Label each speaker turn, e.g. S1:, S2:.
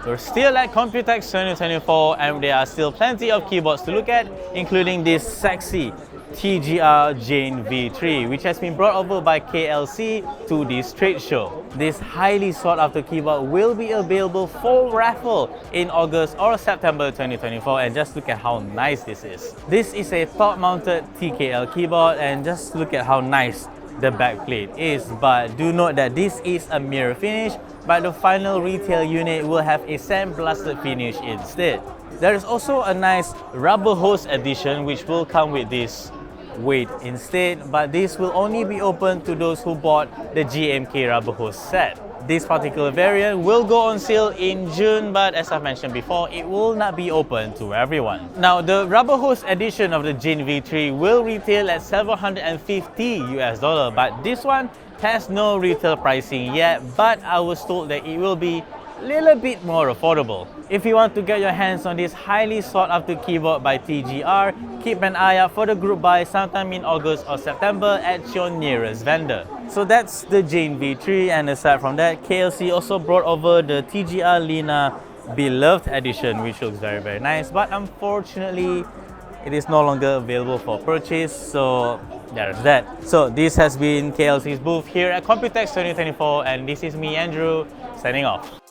S1: We're still at Computex 2024 and there are still plenty of keyboards to look at, including this sexy TGR Jane V3, which has been brought over by KLC to this trade show. This highly sought after keyboard will be available for raffle in August or September 2024, and just look at how nice this is. This is a top mounted TKL keyboard and just look at how nice the backplate is, but do note that this is a mirror finish, but the final retail unit will have a sandblasted finish instead. There is also a nice rubber hose edition which will come with this weight instead, but this will only be open to those who bought the GMK rubber hose set. This particular variant will go on sale in June, but as I've mentioned before, it will not be open to everyone. Now, the rubber hose edition of the Jane V3 will retail at $750 but this one has no retail pricing yet, but I was told that it will be a little bit more affordable. If you want to get your hands on this highly sought after keyboard by TGR, keep an eye out for the group buy sometime in August or September at your nearest vendor. So that's the Jane V3, and aside from that, KLC also brought over the TGR Lina Beloved Edition, which looks very nice, but unfortunately it is no longer available for purchase, so there's that. So this has been KLC's booth here at Computex 2024, and this is me, Andrew, signing off.